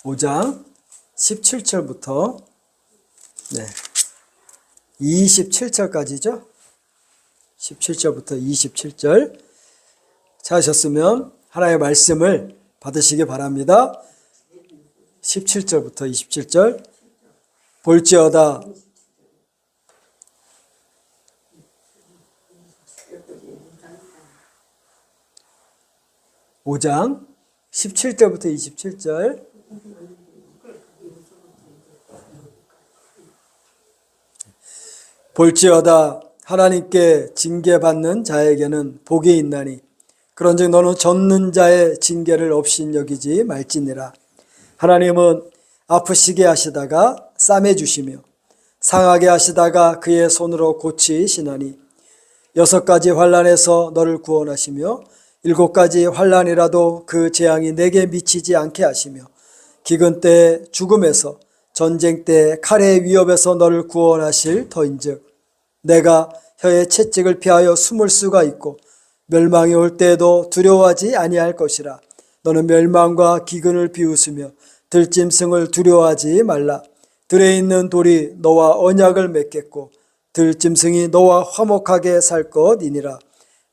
5장 17절부터 27절까지죠. 17절부터 27절 찾으셨으면 하나님의 말씀을 받으시기 바랍니다. 17절부터 27절 볼지어다 (5장) 17절부터 27절 볼지어다 하나님께 징계받는 자에게는 복이 있나니 그런즉 너는 젖는 자의 징계를 없인 여기지 말지니라. 하나님은 아프시게 하시다가 싸매 주시며 상하게 하시다가 그의 손으로 고치시나니 6가지 환난에서 너를 구원하시며 7가지 환난이라도 그 재앙이 내게 미치지 않게 하시며 기근 때 죽음에서 전쟁 때 칼의 위협에서 너를 구원하실 터인즉 내가 혀의 채찍을 피하여 숨을 수가 있고 멸망이 올 때에도 두려워하지 아니할 것이라. 너는 멸망과 기근을 비웃으며 들짐승을 두려워하지 말라. 들에 있는 돌이 너와 언약을 맺겠고 들짐승이 너와 화목하게 살 것이니라.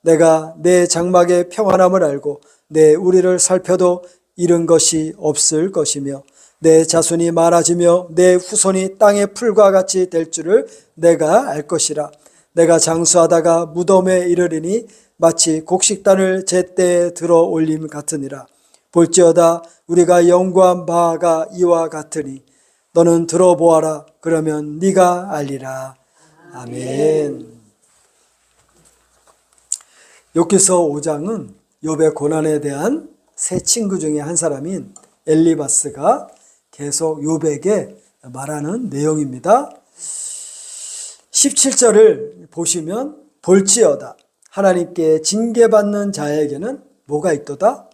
내가 내 장막의 평안함을 알고 내 우리를 살펴도 잃은 것이 없을 것이며 내 자손이 많아지며 내 후손이 땅의 풀과 같이 될 줄을 내가 알 것이라. 내가 장수하다가 무덤에 이르리니 마치 곡식단을 제때에 들어 올림 같으니라. 볼지어다 우리가 연구한 바가 이와 같으니 너는 들어보아라. 그러면 네가 알리라. 아멘. 욥기서 5장은 욥의 고난에 대한 세 친구 중에 한 사람인 엘리바스가 계속 욥에게 말하는 내용입니다. 17절을 보시면 볼지어다 하나님께 징계받는 자에게는 뭐가 있도다?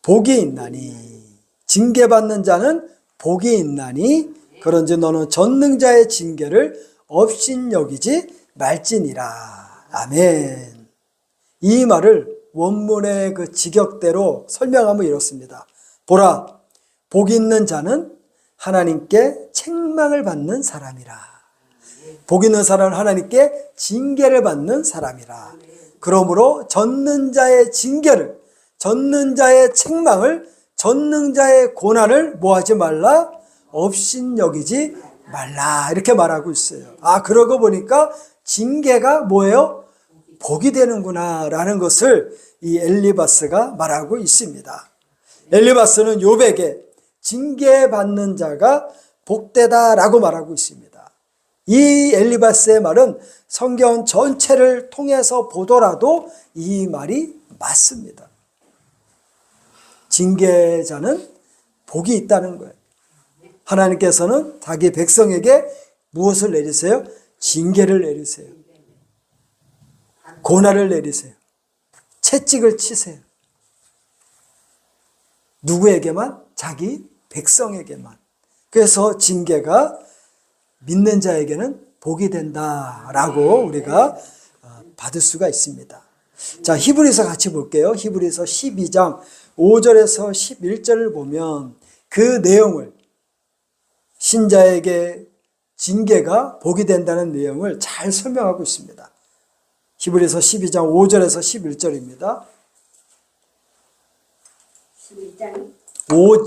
복이 있나니. 징계받는 자는 복이 있나니 그런지 너는 전능자의 징계를 없인 여기지 말지니라. 아멘. 이 말을 원문의 그 직역대로 설명하면 이렇습니다. 보라, 복 있는 자는 하나님께 책망을 받는 사람이라. 복 있는 사람은 하나님께 징계를 받는 사람이라. 그러므로 젖는 자의 징계를, 젖는 자의 책망을, 젖는 자의 고난을 뭐하지 말라? 없인 여기지 말라. 이렇게 말하고 있어요. 그러고 보니까 징계가 뭐예요? 복이 되는구나 라는 것을 이 엘리바스가 말하고 있습니다. 엘리바스는 욥에게 징계받는 자가 복되다라고 말하고 있습니다. 이 엘리바스의 말은 성경 전체를 통해서 보더라도 이 말이 맞습니다. 징계자는 복이 있다는 거예요. 하나님께서는 자기 백성에게 무엇을 내리세요? 징계를 내리세요. 고난을 내리세요. 채찍을 치세요. 누구에게만? 자기 백성에게만. 그래서 징계가 믿는 자에게는 복이 된다라고 우리가 받을 수가 있습니다. 자, 히브리서 같이 볼게요. 히브리서 12장 5절에서 11절을 보면 그 내용을, 신자에게 징계가 복이 된다는 내용을 잘 설명하고 있습니다. 히브리서 12장 5절에서 11절입니다.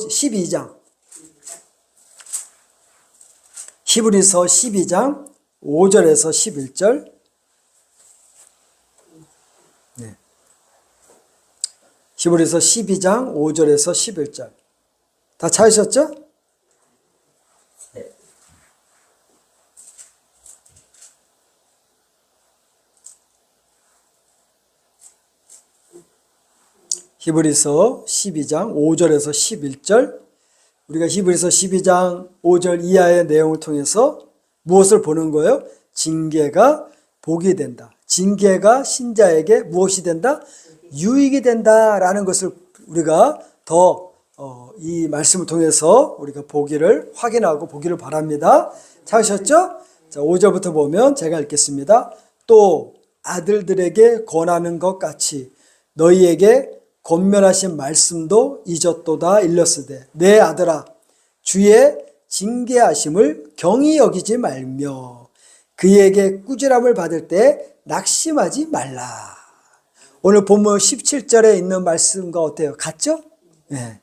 12장. 히브리서 12장 5절에서 11절. 히브리서 12장 5절에서 11절. 다 찾으셨죠? 히브리서 12장 5절에서 11절. 우리가 히브리서 12장 5절 이하의 내용을 통해서 무엇을 보는 거예요? 징계가 복이 된다. 징계가 신자에게 무엇이 된다? 유익이 된다라는 것을 우리가 더 이 말씀을 통해서 우리가 보기를 확인하고 보기를 바랍니다. 찾으셨죠? 자, 5절부터 보면 제가 읽겠습니다. 또 아들들에게 권하는 것 같이 너희에게 권면하신 말씀도 잊었도다 일렀으되 내 아들아 주의 징계하심을 경히 여기지 말며 그에게 꾸지람을 받을 때 낙심하지 말라. 오늘 본문 17절에 있는 말씀과 어때요? 같죠? 네.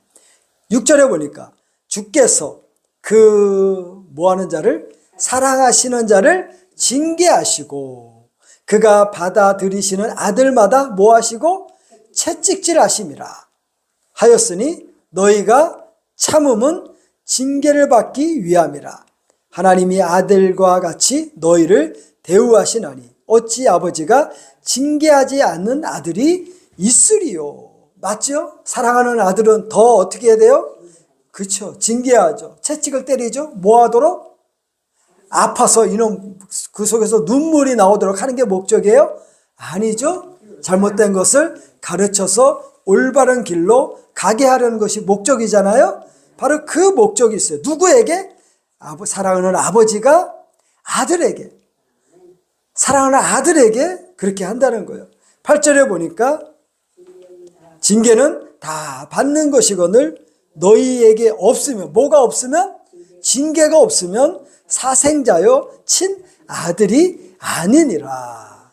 6절에 보니까 주께서 그 뭐하는 자를 사랑하시는 자를 징계하시고 그가 받아들이시는 아들마다 뭐하시고 채찍질하심이라 하였으니 너희가 참음은 징계를 받기 위함이라. 하나님이 아들과 같이 너희를 대우하시나니 어찌 아버지가 징계하지 않는 아들이 있으리요. 맞죠? 사랑하는 아들은 더 어떻게 해야 돼요? 그렇죠. 징계하죠. 채찍을 때리죠. 뭐 하도록? 아파서 이놈 그 속에서 눈물이 나오도록 하는 게 목적이에요? 아니죠. 잘못된 것을 가르쳐서 올바른 길로 가게 하려는 것이 목적이잖아요. 바로 그 목적이 있어요. 누구에게? 사랑하는 아버지가 아들에게, 사랑하는 아들에게 그렇게 한다는 거예요. 8절에 보니까 징계는 다 받는 것이거늘 너희에게 없으면, 뭐가 없으면? 징계가 없으면 사생자요 친아들이 아니니라.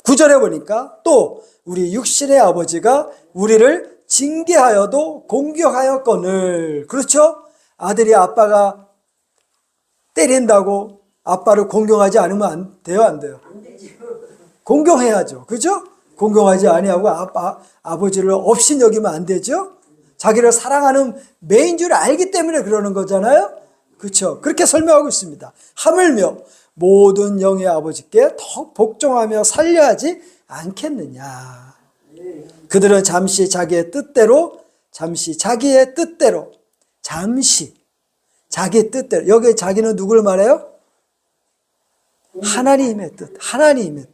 9절에 보니까 또 우리 육신의 아버지가 우리를 징계하여도 공경하였거늘. 그렇죠? 아들이 아빠가 때린다고 아빠를 공경하지 않으면 안 돼요, 안 돼요? 공경해야죠. 그죠? 공경하지 아니하고 아버지를 없인 여기면 안 되죠? 자기를 사랑하는 매인 줄 알기 때문에 그러는 거잖아요? 그렇죠? 그렇게 설명하고 있습니다. 하물며 모든 영의 아버지께 더 복종하며 살려야지 않겠느냐. 그들은 잠시 자기의 뜻대로 자기의 뜻대로 여기 자기는 누굴 말해요? 하나님의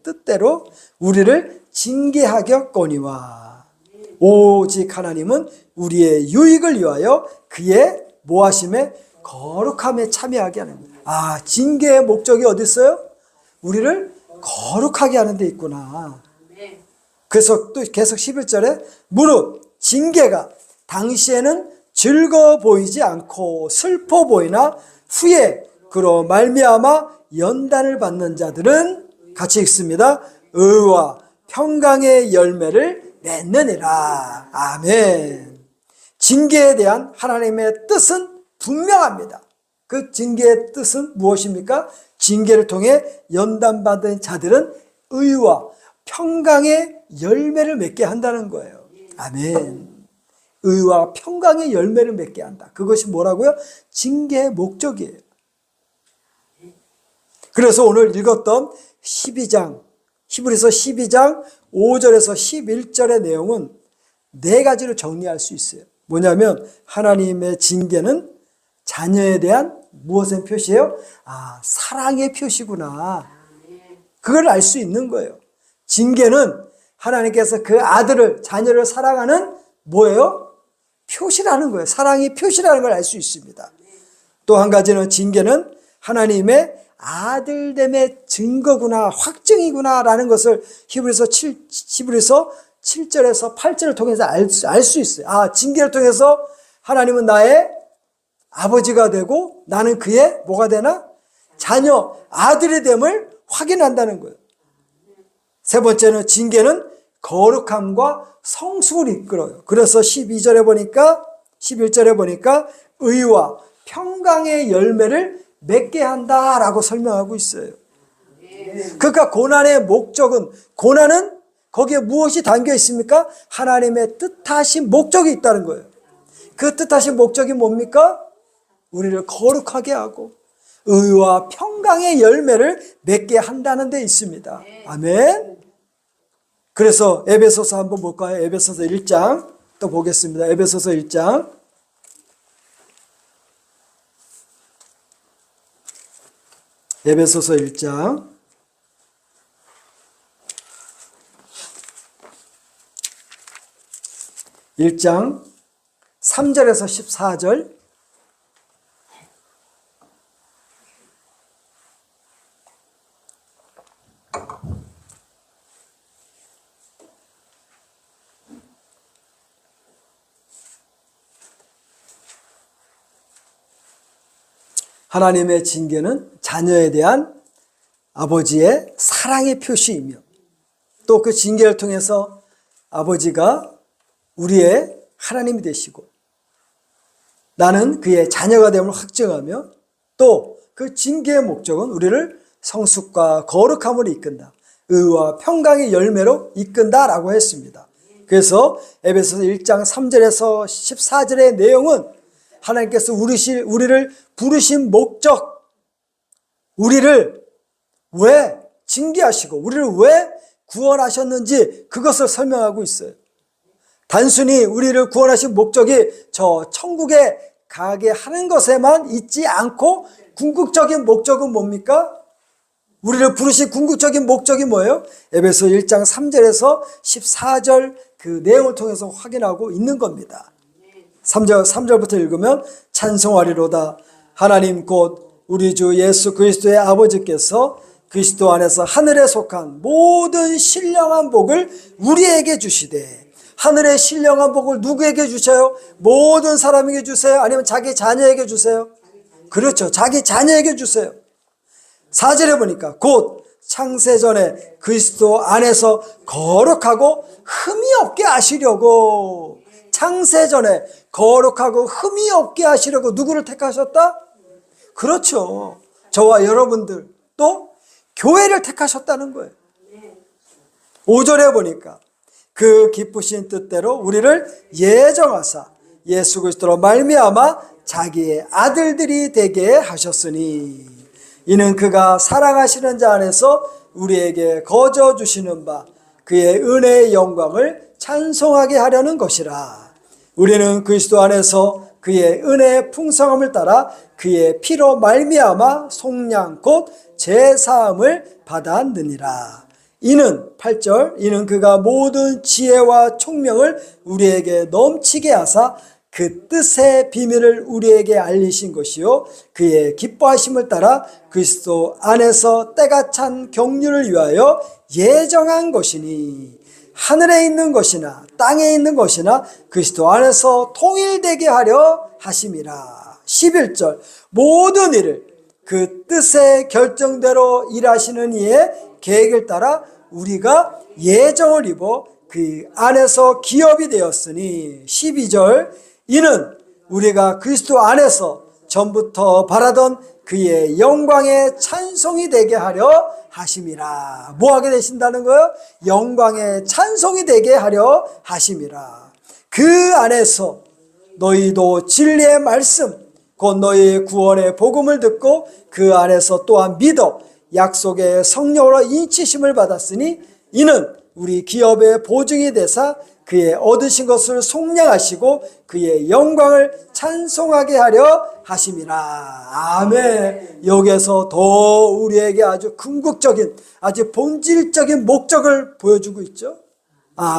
뜻대로 우리를 징계하겠거니와 오직 하나님은 우리의 유익을 위하여 그의 모하심에 거룩함에 참여하게 하는 거예요. 징계의 목적이 어디 있어요? 우리를 거룩하게 하는 데 있구나. 그래서 또 계속 11절에 무릇 징계가 당시에는 즐거워 보이지 않고 슬퍼 보이나 후에 그로 말미암아 연단을 받는 자들은 같이 읽습니다. 의와 평강의 열매를 맺느니라. 아멘. 징계에 대한 하나님의 뜻은 분명합니다. 그 징계의 뜻은 무엇입니까? 징계를 통해 연단받은 자들은 의와 평강의 열매를 맺게 한다는 거예요. 아멘. 의와 평강의 열매를 맺게 한다. 그것이 뭐라고요? 징계의 목적이에요. 그래서 오늘 읽었던 12장, 히브리서 12장 5절에서 11절의 내용은 네 가지로 정리할 수 있어요. 뭐냐면 하나님의 징계는 자녀에 대한 무엇의 표시예요? 사랑의 표시구나. 그걸 알 수 있는 거예요. 징계는 하나님께서 그 아들을, 자녀를 사랑하는 뭐예요? 표시라는 거예요. 사랑의 표시라는 걸 알 수 있습니다. 또 한 가지는 징계는 하나님의 아들됨의 증거구나, 확증이구나 라는 것을 히브리서 7절에서 8절을 통해서 알 수 있어요. 징계를 통해서 하나님은 나의 아버지가 되고 나는 그의 뭐가 되나? 자녀, 아들이 됨을 확인한다는 거예요. 세 번째는 징계는 거룩함과 성숙을 이끌어요. 그래서 11절에 보니까 의와 평강의 열매를 맺게 한다라고 설명하고 있어요. 그러니까 고난의 목적은, 고난은 거기에 무엇이 담겨 있습니까? 하나님의 뜻하신 목적이 있다는 거예요. 그 뜻하신 목적이 뭡니까? 우리를 거룩하게 하고 의와 평강의 열매를 맺게 한다는 데 있습니다. 아멘. 그래서 에베소서 한번 볼까요? 에베소서 1장 또 보겠습니다. 에베소서 1장. 에베소서 1장. 1장 3절에서 14절. 하나님의 징계는 자녀에 대한 아버지의 사랑의 표시이며 또 그 징계를 통해서 아버지가 우리의 하나님이 되시고 나는 그의 자녀가 됨을 확증하며 또 그 징계의 목적은 우리를 성숙과 거룩함으로 이끈다. 의와 평강의 열매로 이끈다라고 했습니다. 그래서 에베소서 1장 3절에서 14절의 내용은 하나님께서 우리를 부르신 목적, 우리를 왜 징계하시고 우리를 왜 구원하셨는지 그것을 설명하고 있어요. 단순히 우리를 구원하신 목적이 저 천국에 가게 하는 것에만 있지 않고 궁극적인 목적은 뭡니까? 우리를 부르신 궁극적인 목적이 뭐예요? 에베소 1장 3절에서 14절 그 내용을 통해서 확인하고 있는 겁니다. 3절부터 읽으면 찬송하리로다. 하나님 곧 우리 주 예수 그리스도의 아버지께서 그리스도 안에서 하늘에 속한 모든 신령한 복을 우리에게 주시되. 하늘의 신령한 복을 누구에게 주셔요? 모든 사람에게 주세요? 아니면 자기 자녀에게 주세요? 그렇죠. 자기 자녀에게 주세요. 4절에 보니까 곧 창세전에 그리스도 안에서 거룩하고 흠이 없게 하시려고, 창세전에 거룩하고 흠이 없게 하시려고 누구를 택하셨다? 그렇죠. 저와 여러분들 또 교회를 택하셨다는 거예요. 5절에 보니까 그 기쁘신 뜻대로 우리를 예정하사 예수 그리스도로 말미암아 자기의 아들들이 되게 하셨으니 이는 그가 사랑하시는 자 안에서 우리에게 거저 주시는 바 그의 은혜의 영광을 찬송하게 하려는 것이라. 우리는 그리스도 안에서 그의 은혜의 풍성함을 따라 그의 피로 말미암아 속량 곧 제사함을 받았느니라. 이는 8절 이는 그가 모든 지혜와 총명을 우리에게 넘치게 하사 그 뜻의 비밀을 우리에게 알리신 것이요 그의 기뻐하심을 따라 그리스도 안에서 때가 찬 경륜을 위하여 예정한 것이니 하늘에 있는 것이나 땅에 있는 것이나 그리스도 안에서 통일되게 하려 하심이라. 11절 모든 일을 그 뜻의 결정대로 일하시는 이의 계획을 따라 우리가 예정을 입어 그 안에서 기업이 되었으니 12절 이는 우리가 그리스도 안에서 전부터 바라던 그의 영광의 찬송이 되게 하려 하심이라. 뭐 하게 되신다는 거예요? 영광의 찬송이 되게 하려 하심이라. 그 안에서 너희도 진리의 말씀 곧 너희의 구원의 복음을 듣고 그 안에서 또한 믿어 약속의 성령으로 인치심을 받았으니 이는 우리 기업의 보증이 되사 그의 얻으신 것을 속량하시고 그의 영광을 찬송하게 하려 하심이라. 아멘. 여기에서 더 우리에게 아주 궁극적인 아주 본질적인 목적을 보여주고 있죠.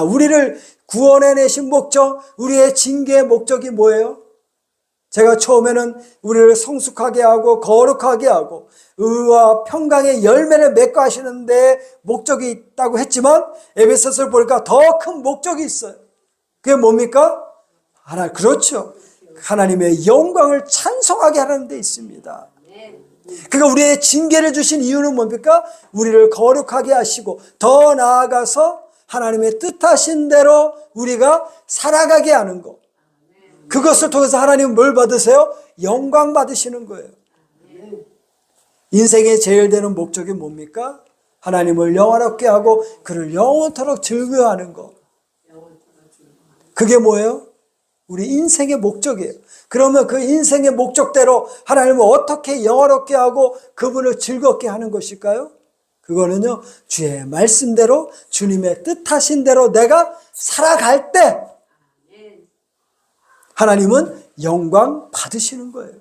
우리를 구원해내신 목적, 우리의 징계의 목적이 뭐예요? 제가 처음에는 우리를 성숙하게 하고 거룩하게 하고 의와 평강의 열매를 맺고 하시는데 목적이 있다고 했지만 에베소서를 보니까 더 큰 목적이 있어요. 그게 뭡니까? 그렇죠. 하나님의 영광을 찬송하게 하는 데 있습니다. 그러니까 우리의 징계를 주신 이유는 뭡니까? 우리를 거룩하게 하시고 더 나아가서 하나님의 뜻하신 대로 우리가 살아가게 하는 것. 그것을 통해서 하나님은 뭘 받으세요? 영광 받으시는 거예요. 인생의 제일 되는 목적이 뭡니까? 하나님을 영화롭게 하고 그를 영원토록 즐거워하는 것. 그게 뭐예요? 우리 인생의 목적이에요. 그러면 그 인생의 목적대로 하나님을 어떻게 영화롭게 하고 그분을 즐겁게 하는 것일까요? 그거는요, 주의 말씀대로 주님의 뜻하신 대로 내가 살아갈 때 하나님은 영광 받으시는 거예요.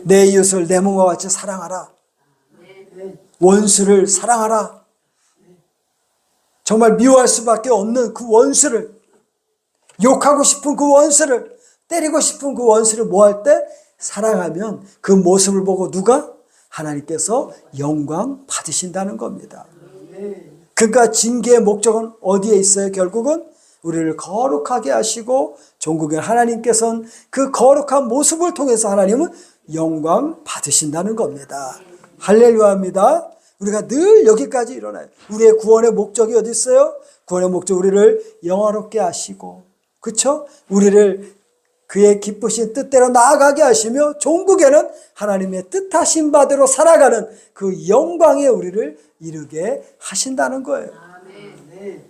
내 이웃을 내 몸과 같이 사랑하라. 원수를 사랑하라. 정말 미워할 수밖에 없는 그 원수를, 욕하고 싶은 그 원수를, 때리고 싶은 그 원수를 뭐 할 때? 사랑하면 그 모습을 보고 누가? 하나님께서 영광 받으신다는 겁니다. 그러니까 징계의 목적은 어디에 있어요? 결국은 우리를 거룩하게 하시고 종국의 하나님께서는 그 거룩한 모습을 통해서 하나님은 영광 받으신다는 겁니다. 할렐루야입니다. 우리가 늘 여기까지 일어나요. 우리의 구원의 목적이 어디 있어요? 구원의 목적, 우리를 영화롭게 하시고, 그렇죠? 우리를 그의 기쁘신 뜻대로 나아가게 하시며 종국에는 하나님의 뜻하신 바대로 살아가는 그 영광에 우리를 이르게 하신다는 거예요.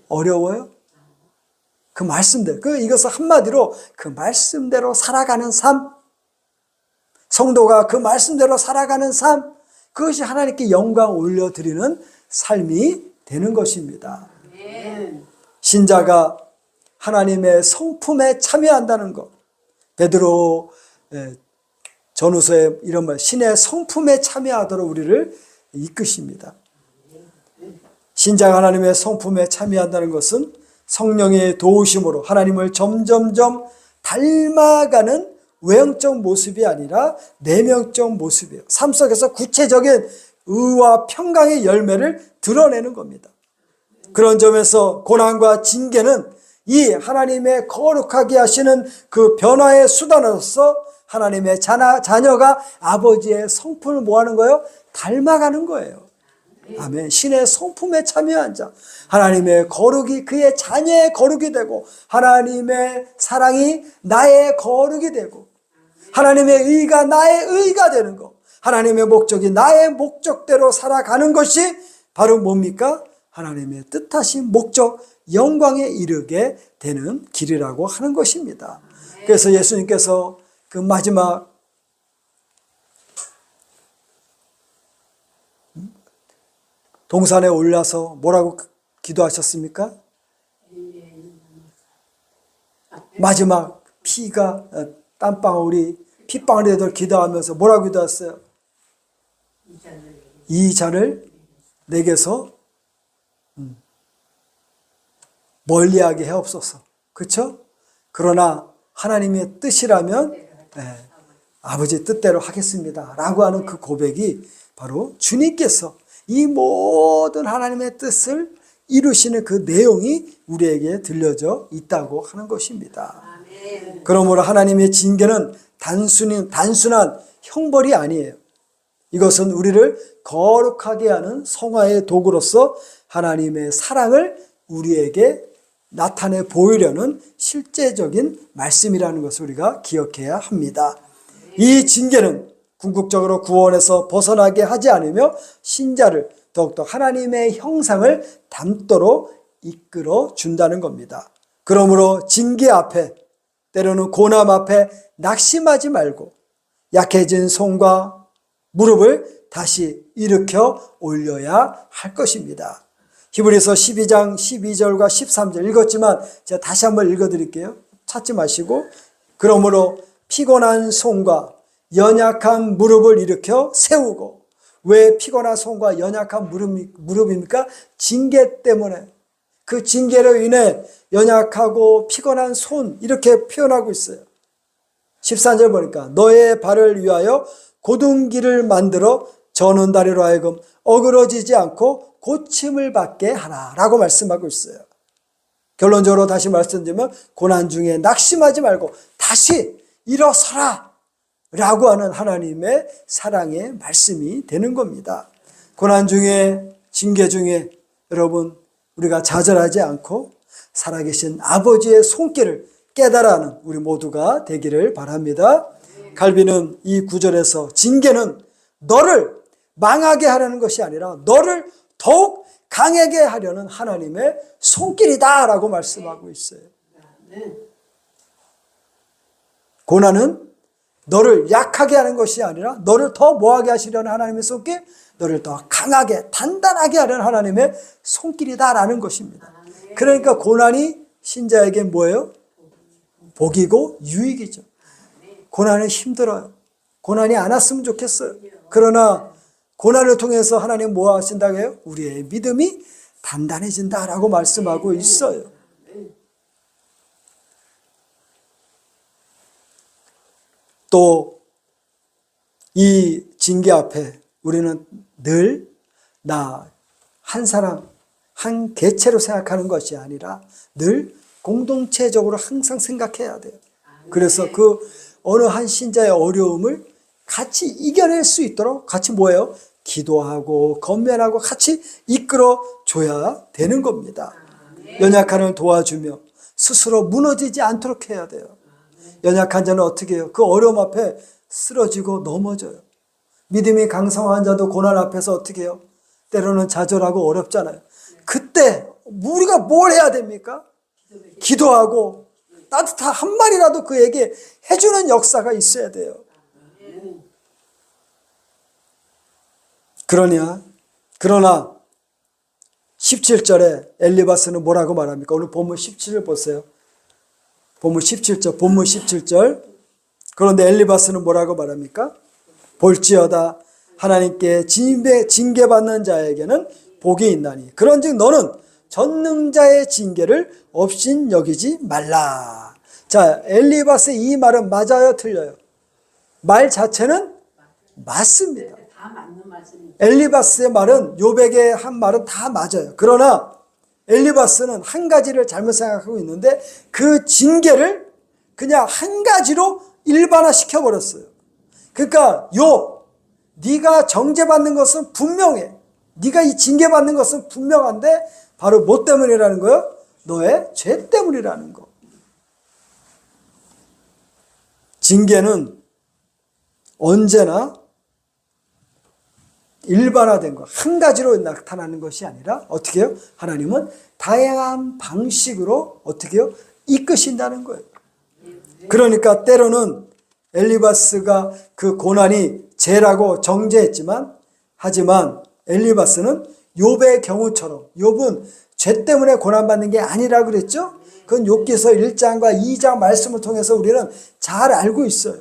어려워요? 그 말씀대로, 이것을 한마디로 그 말씀대로 살아가는 삶, 성도가 그 말씀대로 살아가는 삶, 그것이 하나님께 영광 올려드리는 삶이 되는 것입니다. 신자가 하나님의 성품에 참여한다는 것, 베드로 전후서에 이런 말, 신의 성품에 참여하도록 우리를 이끄십니다. 신자가 하나님의 성품에 참여한다는 것은 성령의 도우심으로 하나님을 점점점 닮아가는 외형적 모습이 아니라 내면적 모습이에요. 삶 속에서 구체적인 의와 평강의 열매를 드러내는 겁니다. 그런 점에서 고난과 징계는 이 하나님의 거룩하게 하시는 그 변화의 수단으로서 하나님의 자녀가 아버지의 성품을 뭐 하는 거예요? 닮아가는 거예요. 아멘. 신의 성품에 참여한 자, 하나님의 거룩이 그의 자녀의 거룩이 되고, 하나님의 사랑이 나의 거룩이 되고, 하나님의 의가 나의 의가 되는 것, 하나님의 목적이 나의 목적대로 살아가는 것이 바로 뭡니까? 하나님의 뜻하신 목적, 영광에 이르게 되는 길이라고 하는 것입니다. 그래서 예수님께서 그 마지막 동산에 올라서 뭐라고 기도하셨습니까? 마지막 피가 땀방울이 핏방울이 되도록 기도하면서 뭐라고 기도했어요? 이 잔을 내게서 멀리하게 해옵소서. 그렇죠? 그러나 하나님의 뜻이라면 아버지 뜻대로 하겠습니다 라고 하는 그 고백이 바로 주님께서 이 모든 하나님의 뜻을 이루시는 그 내용이 우리에게 들려져 있다고 하는 것입니다. 그러므로 하나님의 징계는 단순한 형벌이 아니에요. 이것은 우리를 거룩하게 하는 성화의 도구로서 하나님의 사랑을 우리에게 나타내 보이려는 실제적인 말씀이라는 것을 우리가 기억해야 합니다. 이 징계는 궁극적으로 구원에서 벗어나게 하지 않으며 신자를 더욱더 하나님의 형상을 닮도록 이끌어 준다는 겁니다. 그러므로 징계 앞에, 때로는 고난 앞에 낙심하지 말고 약해진 손과 무릎을 다시 일으켜 올려야 할 것입니다. 히브리서 12장 12절과 13절 읽었지만 제가 다시 한번 읽어드릴게요. 찾지 마시고, 그러므로 피곤한 손과 연약한 무릎을 일으켜 세우고. 왜 피곤한 손과 연약한 무릎입니까? 징계 때문에. 그 징계로 인해 연약하고 피곤한 손, 이렇게 표현하고 있어요. 13절 보니까 너의 발을 위하여 곧은 길을 만들어 저는 다리로 하여금 어그러지지 않고 고침을 받게 하라 라고 말씀하고 있어요. 결론적으로 다시 말씀드리면 고난 중에 낙심하지 말고 다시 일어서라 라고 하는 하나님의 사랑의 말씀이 되는 겁니다. 고난 중에, 징계 중에 여러분 우리가 좌절하지 않고 살아계신 아버지의 손길을 깨달아하는 우리 모두가 되기를 바랍니다. 갈비는 이 구절에서 징계는 너를 망하게 하려는 것이 아니라 너를 더욱 강하게 하려는 하나님의 손길이다 라고 말씀하고 있어요. 고난은 너를 약하게 하는 것이 아니라 너를 더 뭐하게 하시려는 하나님의 손길, 너를 더 강하게 단단하게 하려는 하나님의 손길이다라는 것입니다. 그러니까 고난이 신자에게 뭐예요? 복이고 유익이죠. 고난은 힘들어요. 고난이 안 왔으면 좋겠어요. 그러나 고난을 통해서 하나님 뭐 하신다고 해요? 우리의 믿음이 단단해진다라고 말씀하고 있어요. 또 이 징계 앞에 우리는 늘 나 한 사람, 한 개체로 생각하는 것이 아니라 늘 공동체적으로 항상 생각해야 돼요. 그래서 그 어느 한 신자의 어려움을 같이 이겨낼 수 있도록 같이 뭐예요? 기도하고 건면하고 같이 이끌어 줘야 되는 겁니다. 연약한을 도와주며 스스로 무너지지 않도록 해야 돼요. 연약한 자는 어떻게 해요? 그 어려움 앞에 쓰러지고 넘어져요. 믿음이 강성한 자도 고난 앞에서 어떻게 해요? 때로는 좌절하고 어렵잖아요. 그때 우리가 뭘 해야 됩니까? 기도하고 따뜻한 한마디라도 그에게 해주는 역사가 있어야 돼요. 그러나 17절에 엘리바스는 뭐라고 말합니까? 오늘 본문 17절 보세요. 본문 17절. 그런데 엘리바스는 뭐라고 말합니까? 볼지어다 하나님께 징계받는 자에게는 복이 있나니 그런즉 너는 전능자의 징계를 없인 여기지 말라. 자, 엘리바스의 이 말은 맞아요, 틀려요? 말 자체는 맞습니다. 엘리바스의 말은, 욥에게 한 말은 다 맞아요. 그러나 엘리바스는 한 가지를 잘못 생각하고 있는데 그 징계를 그냥 한 가지로 일반화시켜 버렸어요. 그러니까 욥, 네가 정죄받는 것은 분명해. 네가 이 징계받는 것은 분명한데 바로 뭐 때문이라는 거예요? 너의 죄 때문이라는 거. 징계는 언제나 일반화된 거, 한 가지로 나타나는 것이 아니라 어떻게 해요? 하나님은 다양한 방식으로 어떻게 해요? 이끄신다는 거예요. 그러니까 때로는 엘리바스가 그 고난이 죄라고 정죄했지만, 하지만 엘리바스는 욥의 경우처럼, 욥은 죄 때문에 고난받는 게 아니라 그랬죠? 그건 욥기서 1장과 2장 말씀을 통해서 우리는 잘 알고 있어요.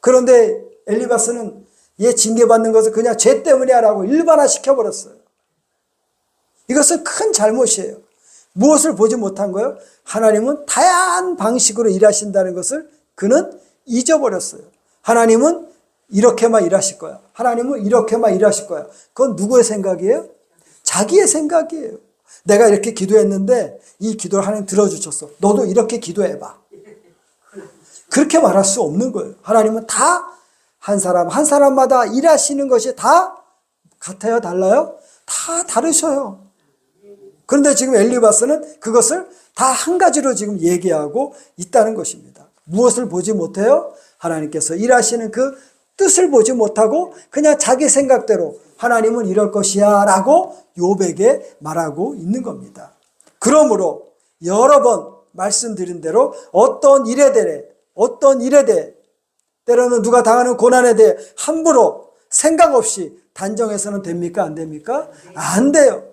그런데 엘리바스는 얘 징계받는 것을 그냥 죄 때문이야 라고 일반화시켜버렸어요. 이것은 큰 잘못이에요. 무엇을 보지 못한 거예요? 하나님은 다양한 방식으로 일하신다는 것을 그는 잊어버렸어요. 하나님은 이렇게만 일하실 거야. 하나님은 이렇게만 일하실 거야. 그건 누구의 생각이에요? 자기의 생각이에요. 내가 이렇게 기도했는데 이 기도를 하나님 들어주셨어. 너도 이렇게 기도해봐. 그렇게 말할 수 없는 거예요. 하나님은 다 한 사람 한 사람마다 일하시는 것이 다 같아요? 달라요? 다 다르셔요. 그런데 지금 엘리바스는 그것을 다 한 가지로 지금 얘기하고 있다는 것입니다. 무엇을 보지 못해요? 하나님께서 일하시는 그 뜻을 보지 못하고 그냥 자기 생각대로 하나님은 이럴 것이야 라고 욥에게 말하고 있는 겁니다. 그러므로 여러 번 말씀드린 대로 어떤 일에 대해 때로는 누가 당하는 고난에 대해 함부로 생각 없이 단정해서는 됩니까? 안 됩니까? 안 돼요.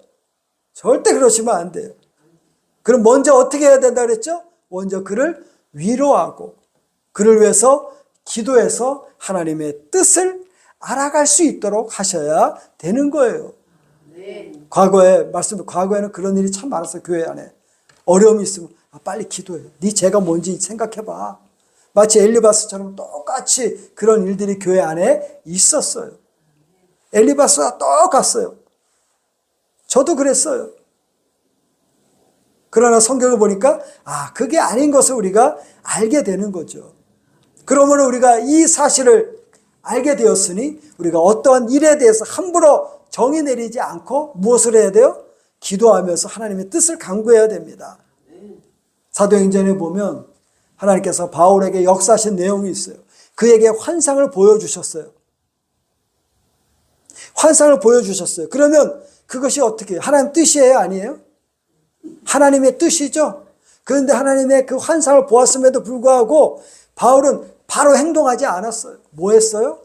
절대 그러시면 안 돼요. 그럼 먼저 어떻게 해야 된다 그랬죠? 먼저 그를 위로하고 그를 위해서 기도해서 하나님의 뜻을 알아갈 수 있도록 하셔야 되는 거예요. 과거에는 그런 일이 참 많았어요. 교회 안에 어려움이 있으면 빨리 기도해. 네 죄가 뭔지 생각해봐. 마치 엘리바스처럼 똑같이 그런 일들이 교회 안에 있었어요. 엘리바스와 똑같어요. 저도 그랬어요. 그러나 성경을 보니까 그게 아닌 것을 우리가 알게 되는 거죠. 그러면 우리가 이 사실을 알게 되었으니 우리가 어떠한 일에 대해서 함부로 정의 내리지 않고 무엇을 해야 돼요? 기도하면서 하나님의 뜻을 간구해야 됩니다. 사도행전에 보면 하나님께서 바울에게 역사하신 내용이 있어요. 그에게 환상을 보여주셨어요. 그러면 그것이 어떻게 해요? 하나님 뜻이에요? 아니에요? 하나님의 뜻이죠. 그런데 하나님의 그 환상을 보았음에도 불구하고 바울은 바로 행동하지 않았어요. 뭐 했어요?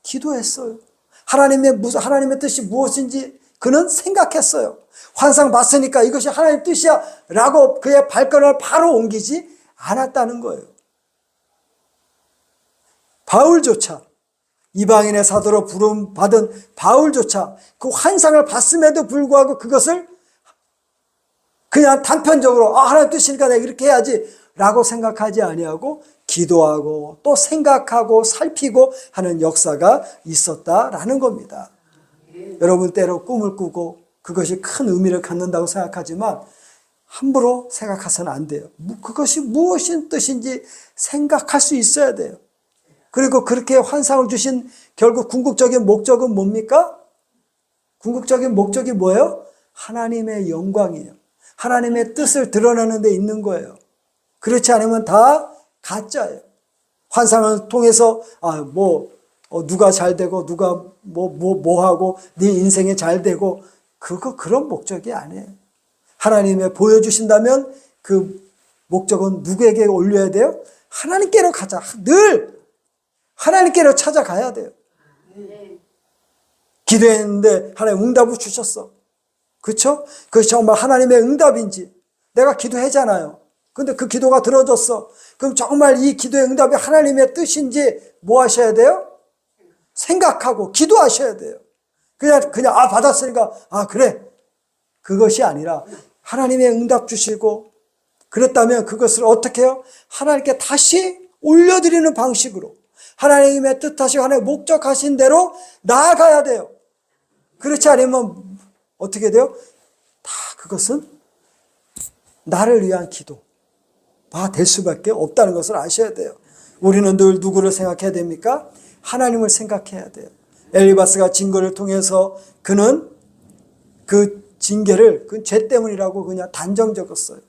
기도했어요. 하나님의 뜻이 무엇인지 그는 생각했어요. 환상 봤으니까 이것이 하나님의 뜻이야 라고 그의 발걸음을 바로 옮기지 않았다는 거예요. 바울조차, 이방인의 사도로 부름받은 바울조차 그 환상을 봤음에도 불구하고 그것을 그냥 단편적으로 하나님 뜻이니까 내가 이렇게 해야지 라고 생각하지 아니하고 기도하고 또 생각하고 살피고 하는 역사가 있었다라는 겁니다. 여러분 때로 꿈을 꾸고 그것이 큰 의미를 갖는다고 생각하지만 함부로 생각해서는 안 돼요. 그것이 무엇인 뜻인지 생각할 수 있어야 돼요. 그리고 그렇게 환상을 주신 결국 궁극적인 목적은 뭡니까? 궁극적인 목적이 뭐예요? 하나님의 영광이에요. 하나님의 뜻을 드러내는 데 있는 거예요. 그렇지 않으면 다 가짜예요. 환상을 통해서 누가 잘 되고 누가 뭐 하고 네 인생이 잘 되고 그런 목적이 아니에요. 하나님의 보여주신다면 그 목적은 누구에게 올려야 돼요? 하나님께로 가자. 늘 하나님께로 찾아가야 돼요. 기도했는데 하나님 응답을 주셨어. 그렇죠? 그것이 정말 하나님의 응답인지 내가 기도했잖아요. 근데 그 기도가 들어졌어. 그럼 정말 이 기도의 응답이 하나님의 뜻인지 뭐 하셔야 돼요? 생각하고 기도하셔야 돼요. 그냥 받았으니까 그래. 그것이 아니라 하나님의 응답 주시고 그랬다면 그것을 어떻게 해요? 하나님께 다시 올려드리는 방식으로 하나님의 뜻하시고 하나님의 목적하신 대로 나아가야 돼요. 그렇지 않으면 어떻게 돼요? 다 그것은 나를 위한 기도가 될 수밖에 없다는 것을 아셔야 돼요. 우리는 늘 누구를 생각해야 됩니까? 하나님을 생각해야 돼요. 엘리바스가 징계를 통해서 그는 그 징계를 그 죄 때문이라고 그냥 단정적었어요.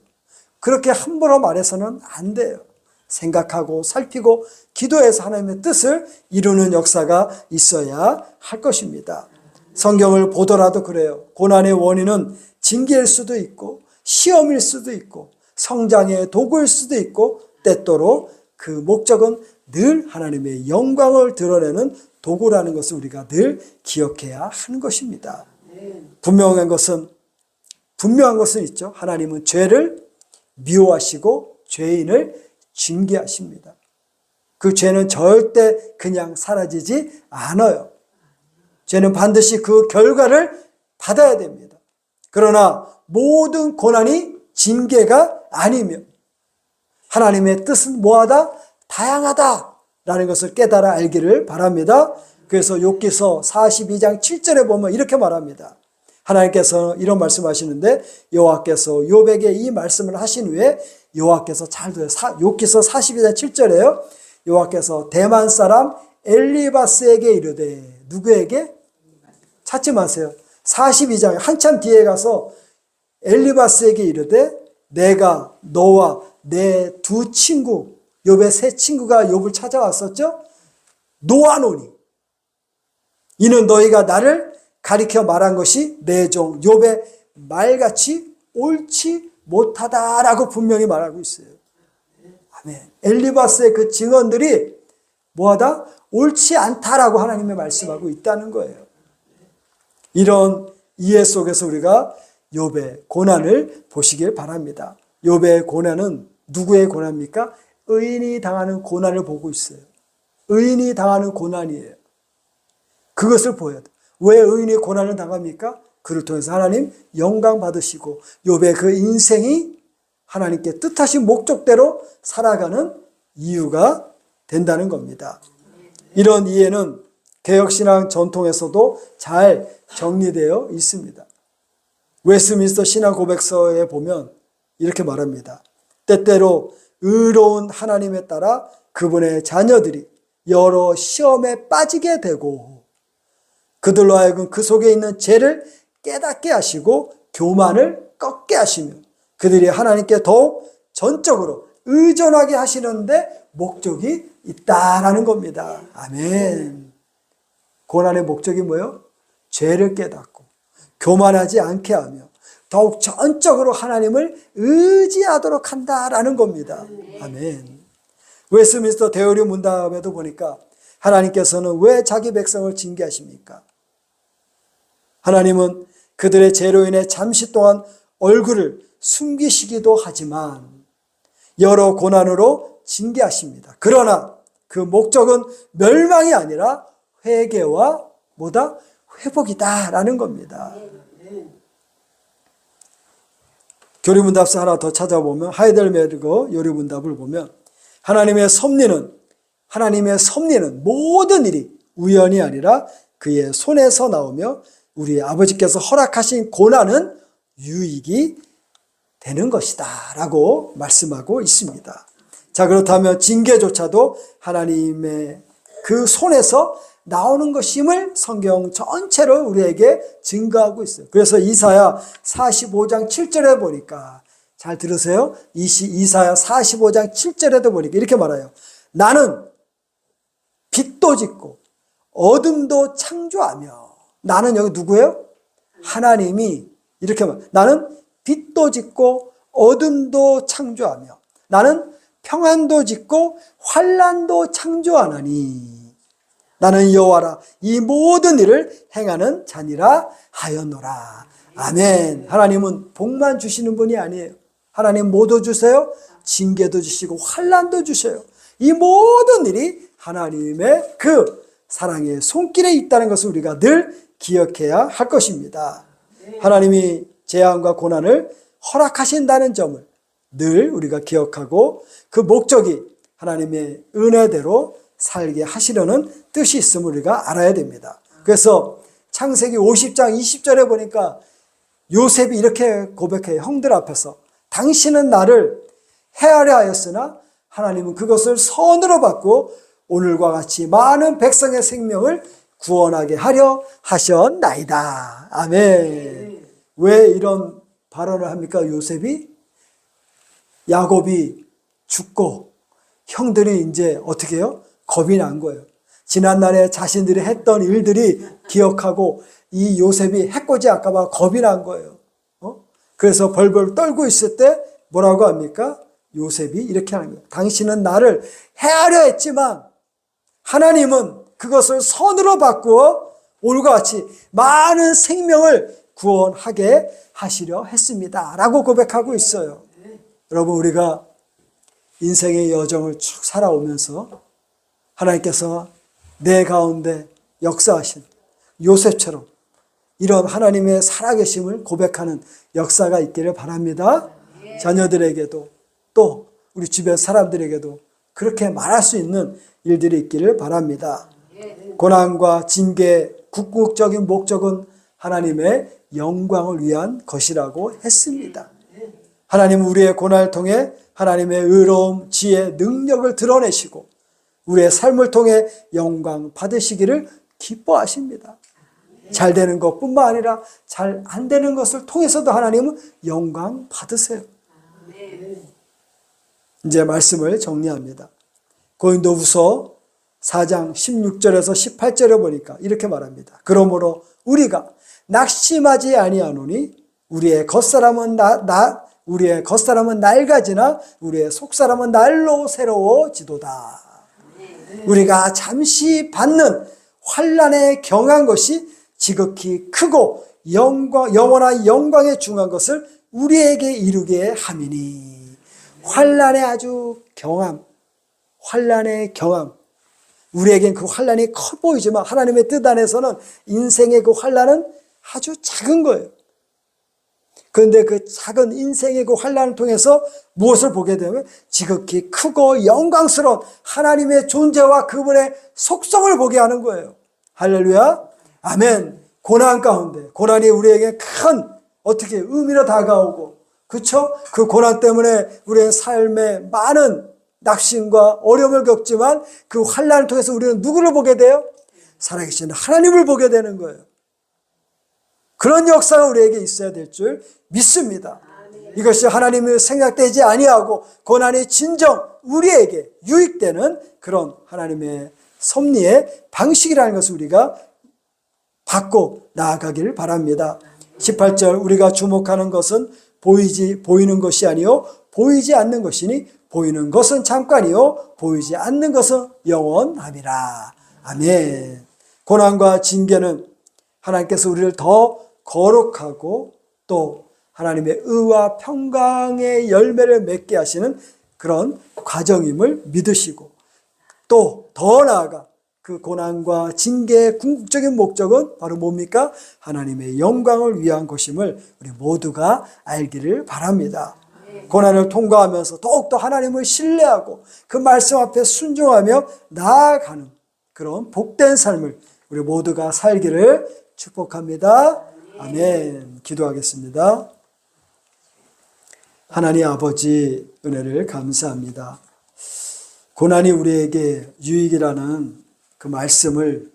그렇게 함부로 말해서는 안 돼요. 생각하고 살피고 기도해서 하나님의 뜻을 이루는 역사가 있어야 할 것입니다. 성경을 보더라도 그래요. 고난의 원인은 징계일 수도 있고 시험일 수도 있고 성장의 도구일 수도 있고 때때로 그 목적은 늘 하나님의 영광을 드러내는 도구라는 것을 우리가 늘 기억해야 하는 것입니다. 분명한 것은 있죠. 하나님은 죄를 미워하시고 죄인을 징계하십니다. 그 죄는 절대 그냥 사라지지 않아요. 죄는 반드시 그 결과를 받아야 됩니다. 그러나 모든 고난이 징계가 아니며 하나님의 뜻은 뭐하다? 다양하다라는 것을 깨달아 알기를 바랍니다. 그래서 욥기서 42장 7절에 보면 이렇게 말합니다. 하나님께서 이런 말씀하시는데 여호와께서 욥에게 이 말씀을 하신 후에 여호와께서 잘 들어요. 욥기서 42장 7절에요. 여호와께서 대만 사람 엘리바스에게 이르되 누구에게? 찾지 마세요. 42장 한참 뒤에 가서 엘리바스에게 이르되 내가 너와 내 두 친구 욥의 세 친구가 욥을 찾아왔었죠. 노하노니 이는 너희가 나를 가리켜 말한 것이 내 종 욥의 말같이 옳지 못하다라고 분명히 말하고 있어요. 아멘. 엘리바스의 그 증언들이 뭐하다? 옳지 않다라고 하나님이 말씀하고 있다는 거예요. 이런 이해 속에서 우리가 욥의 고난을 보시길 바랍니다. 욥의 고난은 누구의 고난입니까? 의인이 당하는 고난을 보고 있어요. 의인이 당하는 고난이에요. 그것을 보여야 돼요. 왜 의인이 고난을 당합니까? 그를 통해서 하나님 영광 받으시고 욥의 그 인생이 하나님께 뜻하신 목적대로 살아가는 이유가 된다는 겁니다. 이런 이해는 개혁신앙 전통에서도 잘 정리되어 있습니다. 웨스트민스터 신앙 고백서에 보면 이렇게 말합니다. 때때로 의로운 하나님에 따라 그분의 자녀들이 여러 시험에 빠지게 되고 그들로 하여금 그 속에 있는 죄를 깨닫게 하시고 교만을 꺾게 하시며 그들이 하나님께 더욱 전적으로 의존하게 하시는데 목적이 있다라는 겁니다. 아멘. 고난의 목적이 뭐예요? 죄를 깨닫고 교만하지 않게 하며 더욱 전적으로 하나님을 의지하도록 한다라는 겁니다. 아멘. 웨스트민스터 대의리 문답에도 보니까 하나님께서는 왜 자기 백성을 징계하십니까? 하나님은 그들의 죄로 인해 잠시 동안 얼굴을 숨기시기도 하지만 여러 고난으로 징계하십니다. 그러나 그 목적은 멸망이 아니라 회개와 뭐다? 회복이다라는 겁니다. 교리문답서 하나 더 찾아보면 하이델베르거 요리문답을 보면 하나님의 섭리는 모든 일이 우연이 아니라 그의 손에서 나오며 우리 아버지께서 허락하신 고난은 유익이 되는 것이다 라고 말씀하고 있습니다. 자, 그렇다면 징계조차도 하나님의 그 손에서 나오는 것임을 성경 전체로 우리에게 증거하고 있어요. 그래서 이사야 45장 7절에 보니까, 잘 들으세요. 이사야 45장 7절에도 보니까 이렇게 말해요. 나는 빛도 짓고 어둠도 창조하며. 나는 여기 누구예요? 하나님이 이렇게 말. 나는 빛도 짓고 어둠도 창조하며 나는 평안도 짓고 환난도 창조하나니 나는 여호와라 이 모든 일을 행하는 자니라 하였노라. 아멘. 하나님은 복만 주시는 분이 아니에요. 하나님 뭐도 주세요? 징계도 주시고 환난도 주셔요. 이 모든 일이 하나님의 그 사랑의 손길에 있다는 것을 우리가 늘 기억해야 할 것입니다. 하나님이 재앙과 고난을 허락하신다는 점을 늘 우리가 기억하고 그 목적이 하나님의 은혜대로 살게 하시려는 뜻이 있음을 우리가 알아야 됩니다. 그래서 창세기 50장 20절에 보니까 요셉이 이렇게 고백해요. 형들 앞에서 당신은 나를 해하려 하였으나 하나님은 그것을 선으로 받고 오늘과 같이 많은 백성의 생명을 구원하게 하려 하셨나이다. 아멘. 왜 이런 발언을 합니까? 요셉이? 야곱이 죽고 형들이 이제 어떻게 해요? 겁이 난 거예요. 지난날에 자신들이 했던 일들이 기억하고 이 요셉이 해코지 할까봐 겁이 난 거예요. 그래서 벌벌 떨고 있을 때 뭐라고 합니까? 요셉이 이렇게 하는 거예요. 당신은 나를 해하려 했지만 하나님은 그것을 선으로 바꾸어 오늘과 같이 많은 생명을 구원하게 하시려 했습니다. 라고 고백하고 있어요. 여러분, 우리가 인생의 여정을 쭉 살아오면서 하나님께서 내 가운데 역사하신 요셉처럼 이런 하나님의 살아계심을 고백하는 역사가 있기를 바랍니다. 자녀들에게도 또 우리 주변 사람들에게도 그렇게 말할 수 있는 일들이 있기를 바랍니다. 고난과 징계의 궁극적인 목적은 하나님의 영광을 위한 것이라고 했습니다. 하나님은 우리의 고난을 통해 하나님의 의로움, 지혜, 능력을 드러내시고 우리의 삶을 통해 영광 받으시기를 기뻐하십니다. 잘 되는 것뿐만 아니라 잘 안 되는 것을 통해서도 하나님은 영광 받으세요. 이제 말씀을 정리합니다. 고린도후서 4장 16절에서 18절에 보니까 이렇게 말합니다. 그러므로 우리가 낙심하지 아니하노니 우리의 겉사람은 낡아지나 우리의 속사람은 날로 새로워지도다. 우리가 잠시 받는 환난에 경한 것이 지극히 크고 영원한 영광에 중한 것을 우리에게 이루게 함이니. 환난의 아주 경함, 환난의 경함. 우리에겐 그 환난이 커 보이지만 하나님의 뜻 안에서는 인생의 그 환난은 아주 작은 거예요. 그런데 그 작은 인생의 그 환난을 통해서 무엇을 보게 되면 지극히 크고 영광스러운 하나님의 존재와 그분의 속성을 보게 하는 거예요. 할렐루야. 아멘. 고난 가운데 고난이 우리에게 큰 어떻게 의미로 다가오고, 그렇죠? 그 고난 때문에 우리의 삶에 많은 낙심과 어려움을 겪지만 그 환난을 통해서 우리는 누구를 보게 돼요? 살아계신 하나님을 보게 되는 거예요. 그런 역사가 우리에게 있어야 될 줄 믿습니다. 이것이 하나님의 생각되지 아니하고 고난이 진정 우리에게 유익되는 그런 하나님의 섭리의 방식이라는 것을 우리가 받고 나아가기를 바랍니다. 18절 우리가 주목하는 것은 보이는 것이 아니요 보이지 않는 것이니 보이는 것은 잠깐이요 보이지 않는 것은 영원함이라. 아멘. 고난과 징계는 하나님께서 우리를 더 거룩하고 또 하나님의 의와 평강의 열매를 맺게 하시는 그런 과정임을 믿으시고, 또 더 나아가 그 고난과 징계의 궁극적인 목적은 바로 뭡니까? 하나님의 영광을 위한 것임을 우리 모두가 알기를 바랍니다. 고난을 통과하면서 더욱더 하나님을 신뢰하고 그 말씀 앞에 순종하며 나아가는 그런 복된 삶을 우리 모두가 살기를 축복합니다. 아멘. 기도하겠습니다. 하나님 아버지 은혜를 감사합니다. 고난이 우리에게 유익이라는 그 말씀을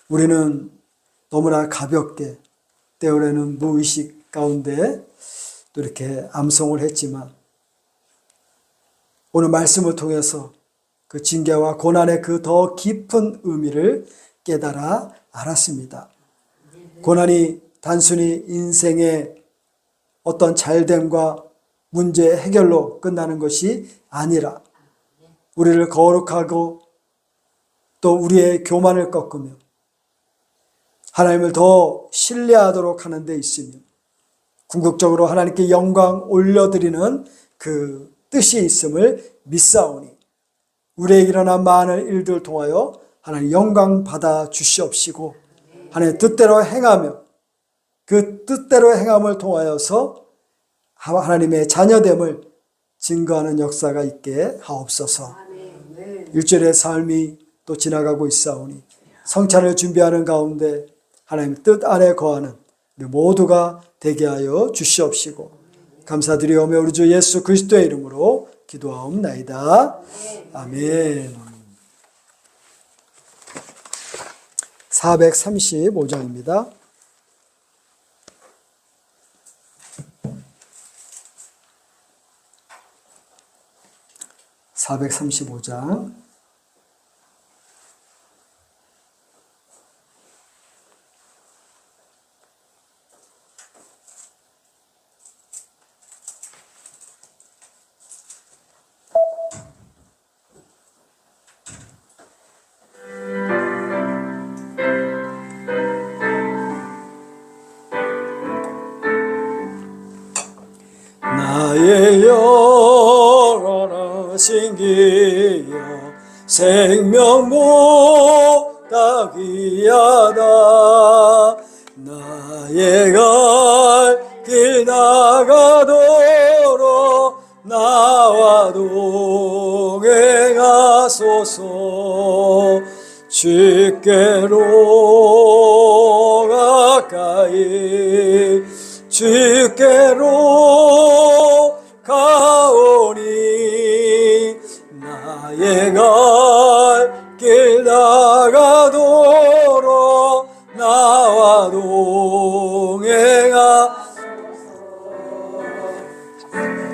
우리는 너무나 가볍게 때로는 무의식 가운데 또 이렇게 암송을 했지만 오늘 말씀을 통해서 그 징계와 고난의 그 더 깊은 의미를 깨달아 알았습니다. 고난이 단순히 인생의 어떤 잘됨과 문제 해결로 끝나는 것이 아니라 우리를 거룩하고 또 우리의 교만을 꺾으며 하나님을 더 신뢰하도록 하는 데 있으며 궁극적으로 하나님께 영광 올려드리는 그 뜻이 있음을 믿사오니 우리에게 일어난 많은 일들을 통하여 하나님 영광 받아 주시옵시고 하나님의 뜻대로 행하며 그 뜻대로 행함을 통하여서 하나님의 자녀됨을 증거하는 역사가 있게 하옵소서. 일주일의 삶이 또 지나가고 있사오니 성찬을 준비하는 가운데 하나님의 뜻 안에 거하는 우리 모두가 되게 하여 주시옵시고 감사드리오며 우리 주 예수 그리스도의 이름으로 기도하옵나이다. 아멘. 435장입니다. (435장) 나의 영원하신 기여 생명보다 귀하다. 나의 갈 길 나가도록 나와 동행하소서. 주께로 가까이 주께로 가오니 나의 갈 길 나가도록 나와 동행하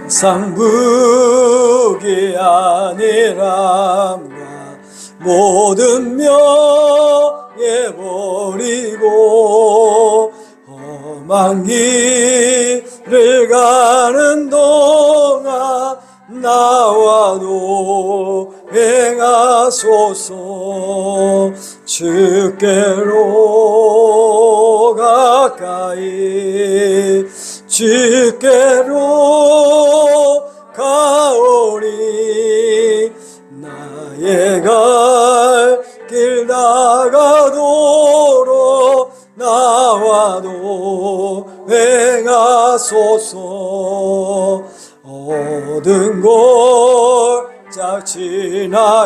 상북이 아니란가 모든 명예 버리고 험한 길을 가는 동안 나와 동행하소서. 주께로 가까이 주께로 가오니 나의 갈 길 나가도록 나와 동행하소서. 모든 골짝 지나가며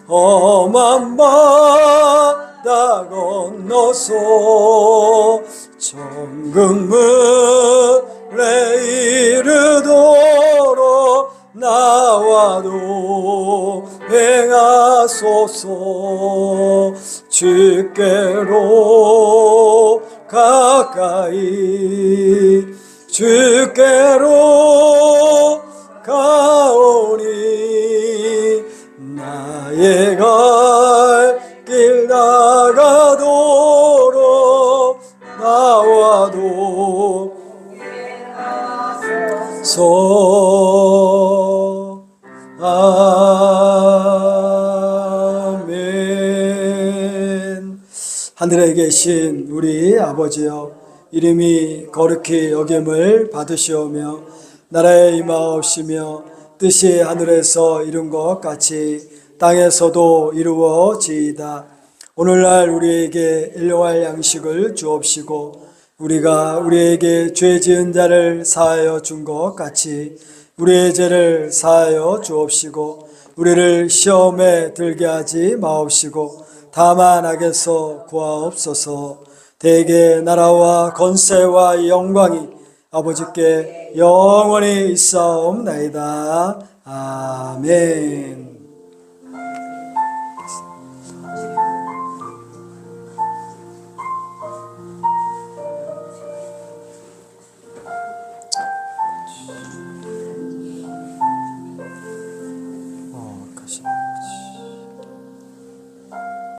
험한 바다 건너서 정금물에 이르도록 나와 동행하소서. 주께로 가까이 주께로 가오니 나의 갈 길 나가도록 나와 동행하소서. 아멘. 하늘에 계신 우리 아버지여, 이름이 거룩히 여김을 받으시오며 나라에 임하옵시며 뜻이 하늘에서 이룬 것 같이 땅에서도 이루어지이다. 오늘날 우리에게 일용할 양식을 주옵시고 우리가 우리에게 죄 지은 자를 사하여 준 것 같이 우리의 죄를 사하여 주옵시고 우리를 시험에 들게 하지 마옵시고 다만 악에서 구하옵소서. 대개 나라와 권세와 영광이 아버지께 영원히 있사옵나이다. 아멘.